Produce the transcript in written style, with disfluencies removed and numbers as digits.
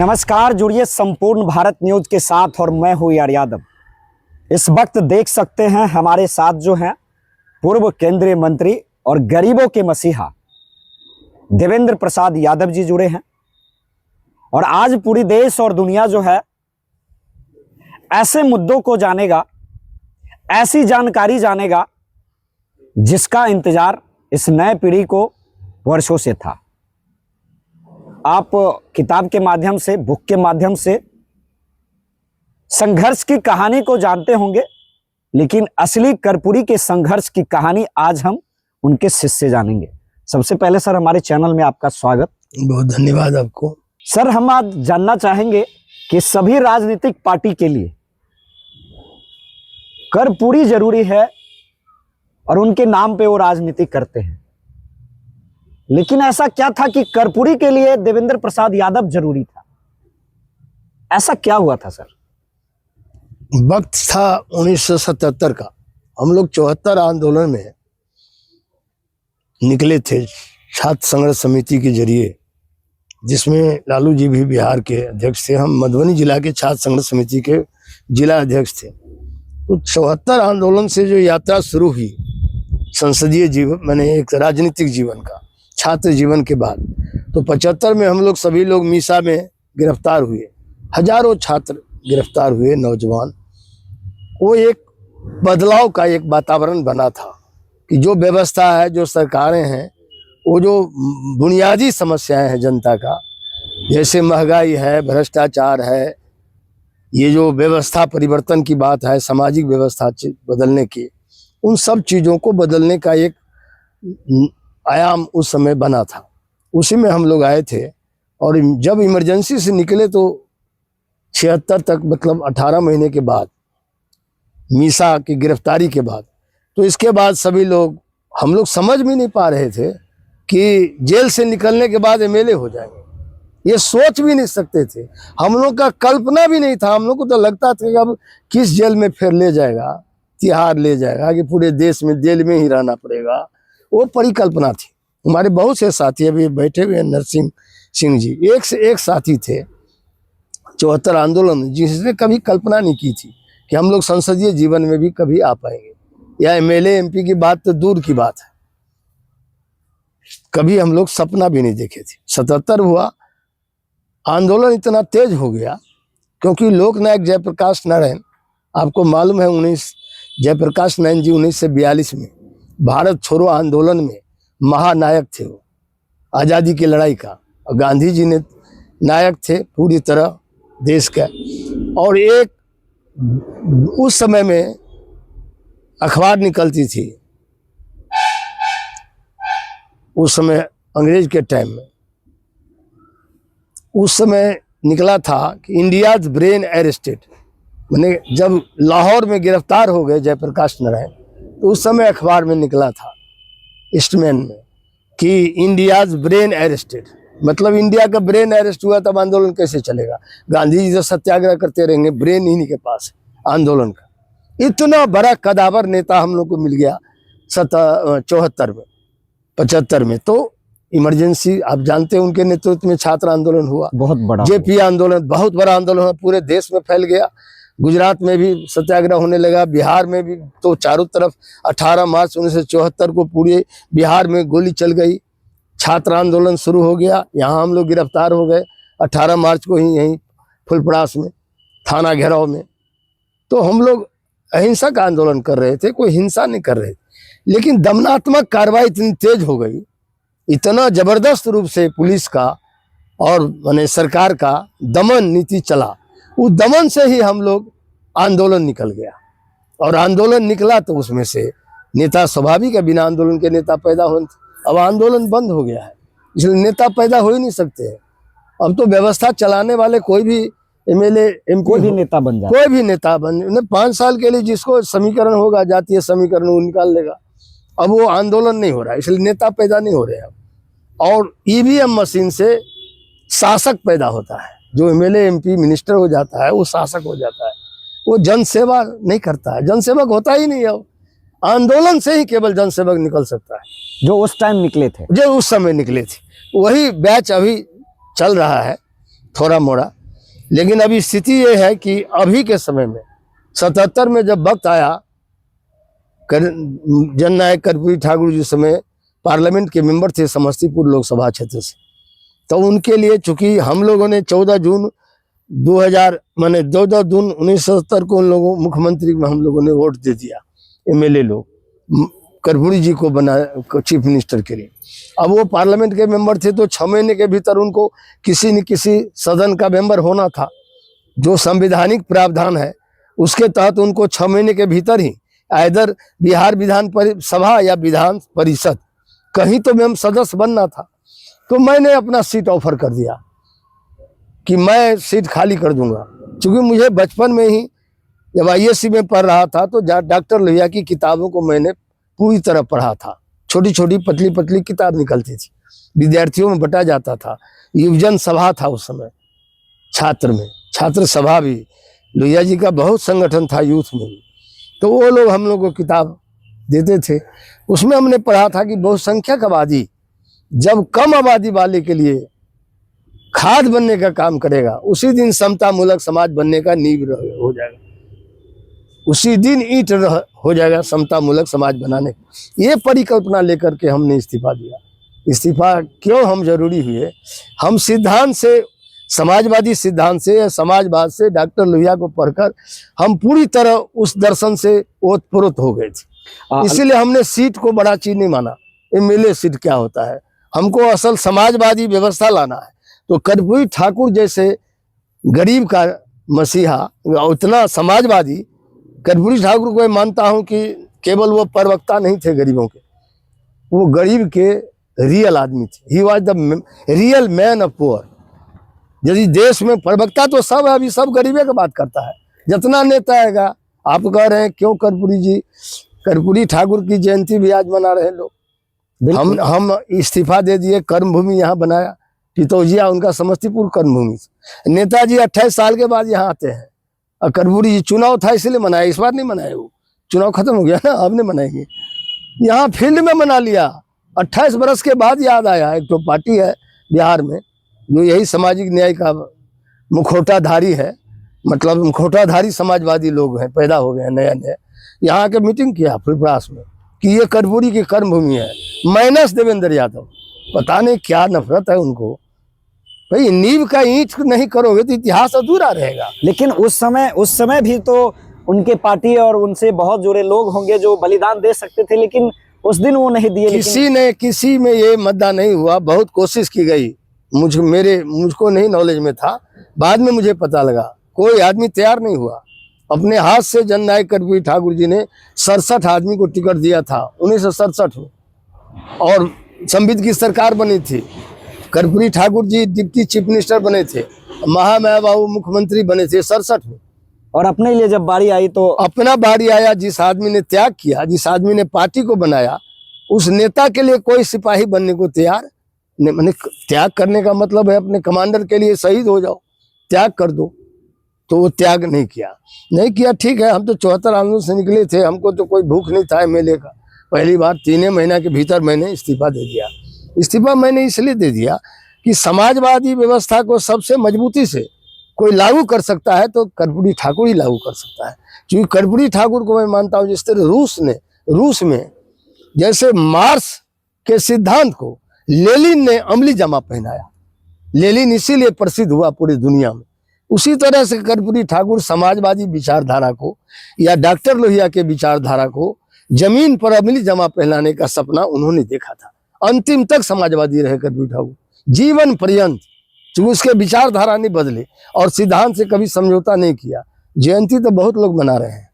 नमस्कार, जुड़िए संपूर्ण भारत न्यूज के साथ और मैं हूं यार यादव। इस वक्त देख सकते हैं हमारे साथ जो हैं पूर्व केंद्रीय मंत्री और गरीबों के मसीहा देवेंद्र प्रसाद यादव जी जुड़े हैं। और आज पूरी देश और दुनिया जो है ऐसे मुद्दों को जानेगा, ऐसी जानकारी जानेगा जिसका इंतजार इस नए पीढ़ी को वर्षों से था। आप किताब के माध्यम से, बुक के माध्यम से संघर्ष की कहानी को जानते होंगे, लेकिन असली कर्पूरी के संघर्ष की कहानी आज हम उनके शिष्य से जानेंगे। सबसे पहले सर, हमारे चैनल में आपका स्वागत। बहुत धन्यवाद आपको। सर, हम आज जानना चाहेंगे कि सभी राजनीतिक पार्टी के लिए कर्पूरी जरूरी है और उनके नाम पे वो राजनीति करते हैं, लेकिन ऐसा क्या था कि कर्पूरी के लिए देवेंद्र प्रसाद यादव जरूरी था? ऐसा क्या हुआ था सर? वक्त था 1977 का। हम लोग 74 आंदोलन में निकले थे छात्र संघर्ष समिति के जरिए, जिसमें लालू जी भी बिहार के अध्यक्ष थे। हम मधुबनी जिला के छात्र संघर्ष समिति के जिला अध्यक्ष थे। तो 74 आंदोलन से जो यात्रा शुरू हुई संसदीय जीवन, मैंने एक राजनीतिक जीवन का, छात्र जीवन के बाद, तो 75 में हम लोग सभी लोग मीसा में गिरफ्तार हुए। हजारों छात्र गिरफ्तार हुए, नौजवान। वो एक बदलाव का एक वातावरण बना था कि जो व्यवस्था है, जो सरकारें हैं, वो जो बुनियादी समस्याएं हैं जनता का, जैसे महंगाई है, भ्रष्टाचार है, ये जो व्यवस्था परिवर्तन की बात है, सामाजिक व्यवस्था बदलने की, उन सब चीज़ों को बदलने का एक आयाम उस समय बना था। उसी में हम लोग आए थे। और जब इमरजेंसी से निकले तो 76 तक, मतलब 18 महीने के बाद, मीसा की गिरफ्तारी के बाद, तो इसके बाद सभी लोग, हम लोग समझ भी नहीं पा रहे थे कि जेल से निकलने के बाद एमएलए हो जाएंगे। ये सोच भी नहीं सकते थे। हम लोग का कल्पना भी नहीं था। हम लोग को तो लगता था कि अब किस जेल में फिर ले जाएगा, तिहाड़ ले जाएगा, कि पूरे देश में जेल में ही रहना पड़ेगा। वो परिकल्पना थी। हमारे बहुत से साथी अभी बैठे हुए हैं, नरसिंह सिंह जी एक से एक साथी थे 74 आंदोलन में, जिसने कभी कल्पना नहीं की थी कि हम लोग संसदीय जीवन में भी कभी आ पाएंगे, या एमएलए एमपी की बात तो दूर की बात है, कभी हम लोग सपना भी नहीं देखे थे। 77 हुआ, आंदोलन इतना तेज हो गया क्योंकि लोकनायक जयप्रकाश नारायण, आपको मालूम है, जयप्रकाश नारायण जी 1942 में भारत छोड़ो आंदोलन में महानायक थे। वो आज़ादी की लड़ाई का, और गांधी जी ने नायक थे पूरी तरह देश का। और एक उस समय में अखबार निकलती थी, उस समय अंग्रेज के टाइम में, उस समय निकला था कि इंडियाज ब्रेन अरेस्टेड। मैंने जब लाहौर में गिरफ्तार हो गए जयप्रकाश नारायण, तो उस समय अखबार में निकला था, ईस्टमैन में, कि इंडियाज ब्रेन अरेस्टेड, मतलब इंडिया का ब्रेन अरेस्ट हुआ, तब आंदोलन कैसे चलेगा? गांधी जी तो सत्याग्रह करते रहेंगे, ब्रेन इन्हीं के पास है आंदोलन का। इतना बड़ा कदावर नेता हम लोग को मिल गया 74 में, 75 में। तो इमरजेंसी, आप जानते हैं, उनके नेतृत्व में छात्र आंदोलन हुआ, बहुत बड़ा जेपी आंदोलन, बहुत बड़ा आंदोलन हुआ, पूरे देश में फैल गया। गुजरात में भी सत्याग्रह होने लगा, बिहार में भी। तो चारों तरफ 18 मार्च 1974 को पूरे बिहार में गोली चल गई, छात्र आंदोलन शुरू हो गया। यहाँ हम लोग गिरफ्तार हो गए 18 मार्च को ही, यहीं फुलपरास में, थाना घेराव में। तो हम लोग अहिंसक आंदोलन कर रहे थे, कोई हिंसा नहीं कर रहे थे, लेकिन दमनात्मक कार्रवाई इतनी तेज हो गई, इतना जबरदस्त रूप से पुलिस का और माने सरकार का दमन नीति चला। उस दमन से ही हम लोग आंदोलन निकल गया। और आंदोलन निकला तो उसमें से नेता, स्वाभाविक है, बिना आंदोलन के नेता पैदा हो। अब आंदोलन बंद हो गया है, इसलिए नेता पैदा हो ही नहीं सकते हैं। अब तो व्यवस्था चलाने वाले कोई भी एमएलए एमपी, कोई भी नेता बन जाए, कोई भी नेता बन, 5 साल के लिए जिसको समीकरण होगा, जातीय समीकरण, वो निकाल लेगा। अब वो आंदोलन नहीं हो रहा है, इसलिए नेता पैदा नहीं हो रहे हैं। और ईवीएम मशीन से शासक पैदा होता है। जो एमएलए एमपी मिनिस्टर हो जाता है, वो शासक हो जाता है। वो जनसेवा नहीं करता है, जनसेवक होता ही नहीं है। आंदोलन से ही केवल जनसेवक निकल सकता है, जो उस टाइम निकले थे, जो उस समय निकले थे। वही बैच अभी चल रहा है। थोड़ा मोड़ा। लेकिन अभी स्थिति ये है कि अभी के समय में 77 में जब वक्त आया जननायक कर्पूरी ठाकुर जी समय पार्लियामेंट के मेंबर थे समस्तीपुर लोकसभा क्षेत्र से, तो उनके लिए चूंकि हम लोगों ने 14 जून 1970 को उन लोगों मुख्यमंत्री में हम लोगों ने वोट दे दिया, एमएलए लोग कर्पूरी जी को बना चीफ मिनिस्टर के लिए। अब वो पार्लियामेंट के मेंबर थे तो 6 महीने के भीतर उनको किसी न किसी सदन का मेंबर होना था। जो संवैधानिक प्रावधान है उसके तहत उनको 6 महीने के भीतर ही इधर बिहार विधान सभा या विधान परिषद कहीं तो मैं सदस्य बनना था। तो मैंने अपना सीट ऑफर कर दिया कि मैं सीट खाली कर दूंगा, क्योंकि मुझे बचपन में ही जब आईएससी में पढ़ रहा था तो डॉक्टर लोहिया की किताबों को मैंने पूरी तरह पढ़ा था। छोटी छोटी पतली पतली किताब निकलती थी, विद्यार्थियों में बंटा जाता था। युवजन सभा था उस समय, छात्र में छात्र सभा भी, लोहिया जी का बहुत संगठन था यूथ में भी, तो वो लोग हम लोग को किताब देते थे। उसमें हमने पढ़ा था कि बहुसंख्यक आबादी जब कम आबादी वाले के लिए खाद बनने का काम करेगा, उसी दिन समता मूलक समाज बनने का नींव हो जाएगा, उसी दिन ईंट हो जाएगा समता मूलक समाज बनाने। ये परिकल्पना लेकर के हमने इस्तीफा दिया। इस्तीफा क्यों हम जरूरी हुए, हम सिद्धांत से, समाजवादी सिद्धांत से या समाजवाद से डॉक्टर लोहिया को पढ़कर हम पूरी तरह उस दर्शन से ओतप्रोत हो गए थे। इसीलिए हमने सीट को बड़ा चीज नहीं माना। एमएलए सीट क्या होता है, हमको असल समाजवादी व्यवस्था लाना है। तो कर्पूरी ठाकुर जैसे गरीब का मसीहा, उतना समाजवादी कर्पूरी ठाकुर को मैं मानता हूं कि केवल वो प्रवक्ता नहीं थे गरीबों के, वो गरीब के रियल आदमी थे। He was the real man of poor. यदि देश में प्रवक्ता तो सब है, अभी सब गरीबे की बात करता है, जितना नेता आएगा। आप कह रहे हैं क्यों कर्पूरी ठाकुर की जयंती भी आज मना रहे लोग। हम इस्तीफा दे दिए, कर्मभूमि यहाँ बनाया, टिटौजिया उनका समस्तीपुर कर्मभूमि। नेताजी 28 साल के बाद यहाँ आते हैं, और कर्पूरी जी चुनाव था इसलिए मनाया, इस बार नहीं मनाए, वो चुनाव खत्म हो गया ना, अब नहीं मनाएंगे। यहाँ फील्ड में मना लिया, 28 बरस के बाद याद आया। एक तो पार्टी है बिहार में जो यही सामाजिक न्याय का मुखौटाधारी है, मतलब मुखौटाधारी समाजवादी लोग हैं, पैदा हो गए हैं नया नया। यहाँ के मीटिंग किया फुलपरास में कि ये कर्पूरी की कर्मभूमि है, माइनस देवेंद्र यादव। पता नहीं क्या नफरत है उनको। भाई नींव का ईंट नहीं करोगे तो इतिहास अधूरा रहेगा। लेकिन उस समय भी तो उनके पार्टी और उनसे बहुत जुड़े लोग होंगे जो बलिदान दे सकते थे, लेकिन उस दिन वो नहीं दिए। किसी में ये मुद्दा नहीं हुआ। बहुत कोशिश की गई, मुझको नहीं नॉलेज में था, बाद में मुझे पता लगा कोई आदमी तैयार नहीं हुआ। अपने हाथ से जननायक कर्पूरी ठाकुर जी ने 67 आदमी को टिकट दिया था 1967 में, और संविद की सरकार बनी थी। Karpoori Thakur ji deputy chief minister बने थे, महामाया बाबू मुख्यमंत्री बने थे 67 में। और अपने लिए जब बारी आई तो अपना बारी आया, जिस आदमी ने त्याग किया, जिस आदमी ने पार्टी को बनाया, उस नेता के लिए कोई सिपाही बनने को तैयार नहीं। मैंने त्याग करने का मतलब है अपने कमांडर के लिए शहीद हो जाओ, त्याग कर दो। तो वो त्याग नहीं किया। ठीक है, हम तो 74 आंदोलन से निकले थे, हमको तो कोई भूख नहीं था एमएलए का। पहली बार 3 महीना के भीतर मैंने इस्तीफा दे दिया। इस्तीफा मैंने इसलिए दे दिया कि समाजवादी व्यवस्था को सबसे मजबूती से कोई लागू कर सकता है तो कर्पूरी ठाकुर ही लागू कर सकता है। क्योंकि कर्पूरी ठाकुर को मैं मानता हूँ, जिस तरह रूस में जैसे मार्क्स के सिद्धांत को लेनिन ने अमली जामा पहनाया, लेनिन इसीलिए प्रसिद्ध हुआ पूरी दुनिया में, उसी तरह से कर्पूरी ठाकुर समाजवादी विचारधारा को या डॉक्टर लोहिया के विचारधारा को जमीन पर अमली जामा पहनाने का सपना उन्होंने देखा था। अंतिम तक समाजवादी रहे कर्पूरी ठाकुर, जीवन पर्यंत। क्योंकि उसके विचारधारा नहीं बदले और सिद्धांत से कभी समझौता नहीं किया। जयंती तो बहुत लोग मना रहे हैं।